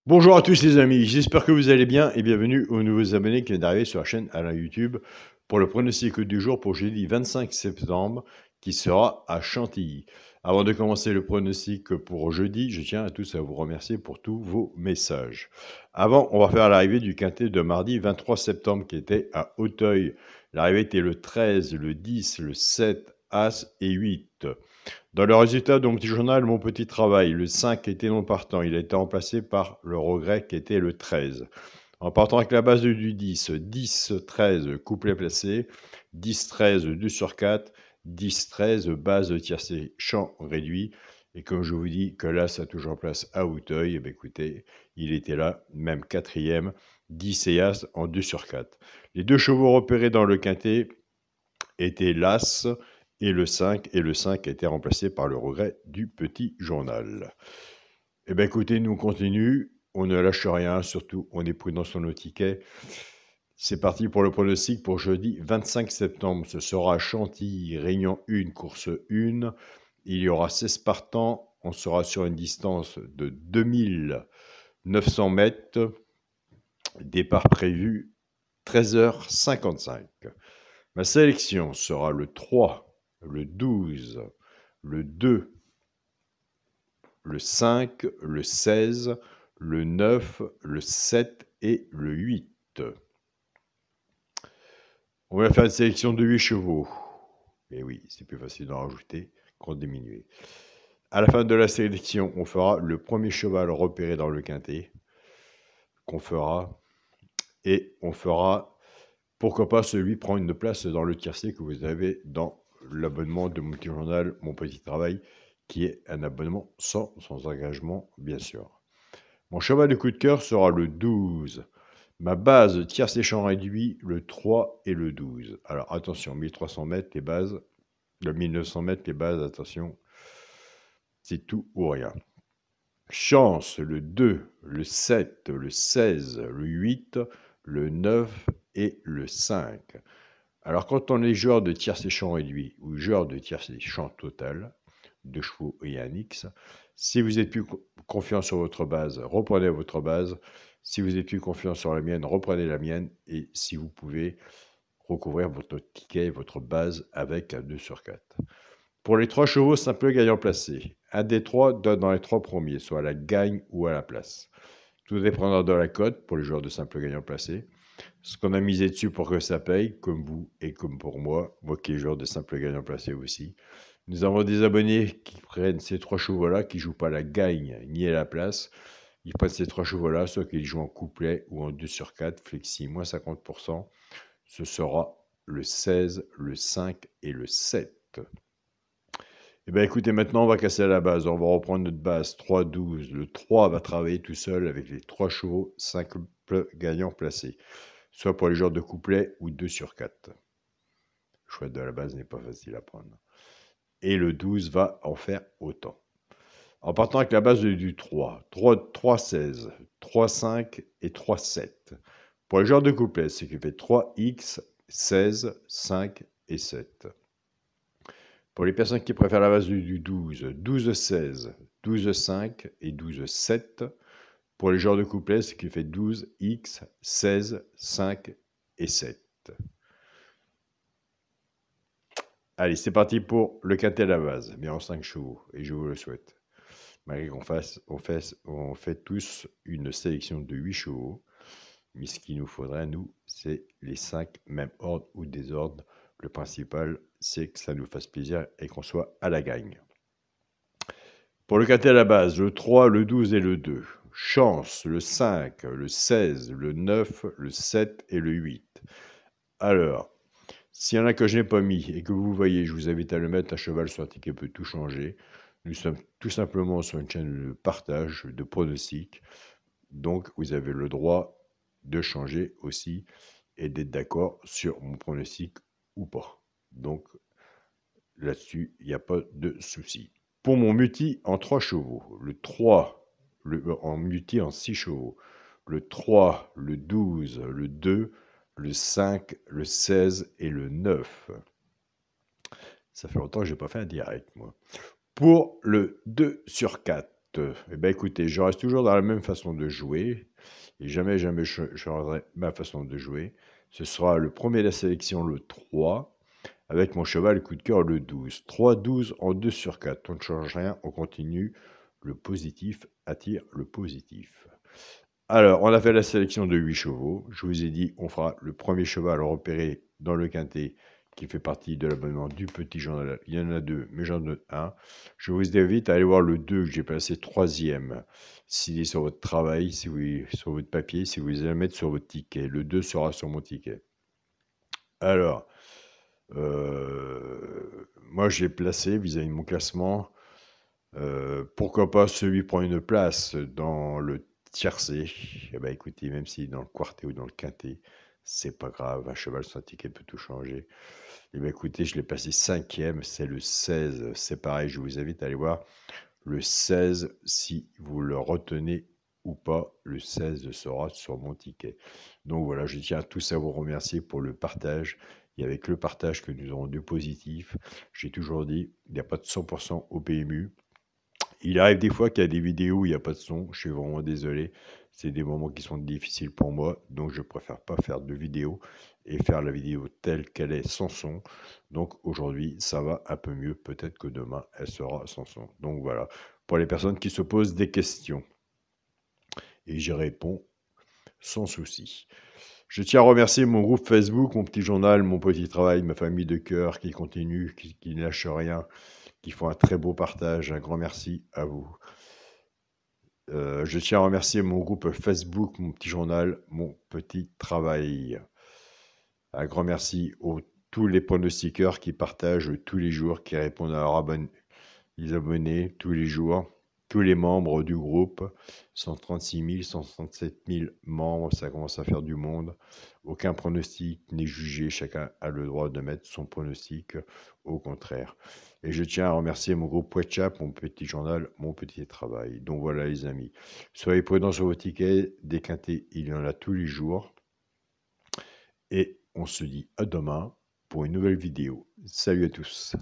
Bonjour à tous les amis, j'espère que vous allez bien et bienvenue aux nouveaux abonnés qui viennent d'arriver sur la chaîne Alain YouTube pour le pronostic du jour pour jeudi 25 septembre qui sera à Chantilly. Avant de commencer le pronostic pour jeudi, je tiens à tous à vous remercier pour tous vos messages. Avant, on va faire l'arrivée du quintet de mardi 23 septembre qui était à Auteuil. L'arrivée était le 13, le 10, le 7, As et 8. Dans le résultat de mon petit journal, mon petit travail, le 5 était non partant. Il a été remplacé par le regret qui était le 13. En partant avec la base du 10, 10, 13, couplet placé, 10, 13, 2 sur 4, 10, 13, base tiercé, champ réduit. Et comme je vous dis que là, ça touche en place à Auteuil, eh bien, écoutez, il était là, même quatrième, 10 et As en 2 sur 4. Les deux chevaux repérés dans le quintet étaient l'As et le 5 a été remplacé par le regret du petit journal. Eh bien écoutez, nous on continue, on ne lâche rien, surtout on est prudent sur nos tickets. C'est parti pour le pronostic pour jeudi 25 septembre. Ce sera à Chantilly, Réunion 1, course 1. Il y aura 16 partants. On sera sur une distance de 2900 mètres. Départ prévu 13h55. Ma sélection sera le 3, le 12, le 2, le 5, le 16, le 9, le 7 et le 8. On va faire une sélection de 8 chevaux. Et oui, c'est plus facile d'en rajouter qu'en diminuer. À la fin de la sélection, on fera le premier cheval repéré dans le quintet qu'on fera. Et on fera, pourquoi pas, celui prendre une place dans le tiercé que vous avez dans l'abonnement de mon petit journal, mon petit travail, qui est un abonnement sans engagement, bien sûr. Mon cheval de coup de cœur sera le 12. Ma base tiercé champ réduit, le 3 et le 12. Alors attention, 1300 mètres les bases, le 1900 mètres les bases, attention, c'est tout ou rien. Chance, le 2, le 7, le 16, le 8, le 9 et le 5. Alors, quand on est joueur de tiercé champ réduit ou joueur de tiercé champ total, 2 chevaux et un X, si vous êtes plus confiant sur votre base, reprenez votre base. Si vous êtes plus confiant sur la mienne, reprenez la mienne. Et si vous pouvez, recouvrir votre ticket, votre base avec un 2 sur 4. Pour les 3 chevaux simple gagnant placé, un des 3 donne dans les 3 premiers, soit à la gagne ou à la place. Tout dépendra de la cote pour les joueurs de simple gagnant placé. Ce qu'on a misé dessus pour que ça paye, comme vous et comme pour moi qui est joueur de simple gagnant placé aussi. Nous avons des abonnés qui prennent ces 3 chevaux-là, qui ne jouent pas à la gagne ni à la place. Ils prennent ces 3 chevaux-là, soit qu'ils jouent en couplet ou en 2 sur 4, flexi, moins 50%. Ce sera le 16, le 5 et le 7. Eh bien, écoutez, maintenant, on va casser à la base. On va reprendre notre base 3-12. Le 3 va travailler tout seul avec les 3 chevaux, 5 gagnants placés, soit pour les joueurs de couplet ou 2 sur 4. Le choix de la base n'est pas facile à prendre. Et le 12 va en faire autant. En partant avec la base du 3, 3-16, 3-5 et 3-7. Pour les joueurs de couplet, ce qui fait 3X, 16, 5 et 7. Pour les personnes qui préfèrent la base du 12, 12-16, 12-5 et 12-7. Pour les joueurs de couplet, ce qui fait 12X, 16, 5 et 7. Allez, c'est parti pour le quintet à la base, bien en 5 chevaux, et je vous le souhaite. Malgré on fait tous une sélection de 8 chevaux, mais ce qu'il nous faudrait, nous, c'est les 5, même ordre ou désordre. Le principal, c'est que ça nous fasse plaisir et qu'on soit à la gagne. Pour le quintet à la base, le 3, le 12 et le 2. Chance, le 5, le 16, le 9, le 7 et le 8. Alors, s'il y en a que je n'ai pas mis et que vous voyez, je vous invite à le mettre. Un cheval sur un ticket peut tout changer. Nous sommes tout simplement sur une chaîne de partage, de pronostic. Donc, vous avez le droit de changer aussi et d'être d'accord sur mon pronostic ou pas. Donc, là-dessus, il n'y a pas de souci. Pour mon multi en 3 chevaux, le 3, en multi en 6 chevaux, le 3, le 12, le 2, le 5, le 16 et le 9. Ça fait longtemps que je n'ai pas fait un direct, moi. Pour le 2 sur 4, Eh ben, écoutez, je reste toujours dans la même façon de jouer et jamais, jamais je changerai ma façon de jouer. Ce sera le premier de la sélection, le 3, avec mon cheval coup de cœur, le 12. 3-12 en 2 sur 4. On ne change rien, on continue. Le positif attire le positif. Alors, on a fait la sélection de 8 chevaux. Je vous ai dit, on fera le premier cheval repéré dans le quintet qui fait partie de l'abonnement du Petit Journal. Il y en a 2, mais j'en donne un. Je vous invite à aller voir le 2 que j'ai placé 3e. S'il est sur votre travail, si vous, sur votre papier, si vous allez le mettre sur votre ticket. Le 2 sera sur mon ticket. Alors, moi, j'ai placé vis-à-vis de mon classement, pourquoi pas celui prend une place dans le tiercé. Eh ben, écoutez, même si dans le quartet ou dans le quintet, c'est pas grave, un cheval sans ticket peut tout changer. Eh ben, écoutez, je l'ai passé 5e, c'est le 16. C'est pareil, je vous invite à aller voir le 16 si vous le retenez ou pas. Le 16 sera sur mon ticket. Donc voilà, je tiens tous à vous remercier pour le partage. Et avec le partage que nous aurons du positif, j'ai toujours dit, il n'y a pas de 100% au PMU. Il arrive des fois qu'il y a des vidéos où il n'y a pas de son. Je suis vraiment désolé. C'est des moments qui sont difficiles pour moi. Donc, je préfère pas faire de vidéo et faire la vidéo telle qu'elle est sans son. Donc, aujourd'hui, ça va un peu mieux. Peut-être que demain, elle sera sans son. Donc, voilà. Pour les personnes qui se posent des questions. Et j'y réponds sans souci. Je tiens à remercier mon groupe Facebook, mon petit journal, mon petit travail, ma famille de cœur qui continue, qui ne lâche rien, qui font un très beau partage. Un grand merci à vous. Je tiens à remercier mon groupe Facebook, mon petit journal, mon petit travail. Un grand merci à tous les pronostiqueurs qui partagent tous les jours, qui répondent à les abonnés tous les jours, tous les membres du groupe, 136 000, 137 000 membres, ça commence à faire du monde. Aucun pronostic n'est jugé, chacun a le droit de mettre son pronostic, au contraire. Et je tiens à remercier mon groupe WhatsApp, mon petit journal, mon petit travail. Donc voilà les amis, soyez prudents sur vos tickets, des quintés, il y en a tous les jours. Et on se dit à demain pour une nouvelle vidéo. Salut à tous.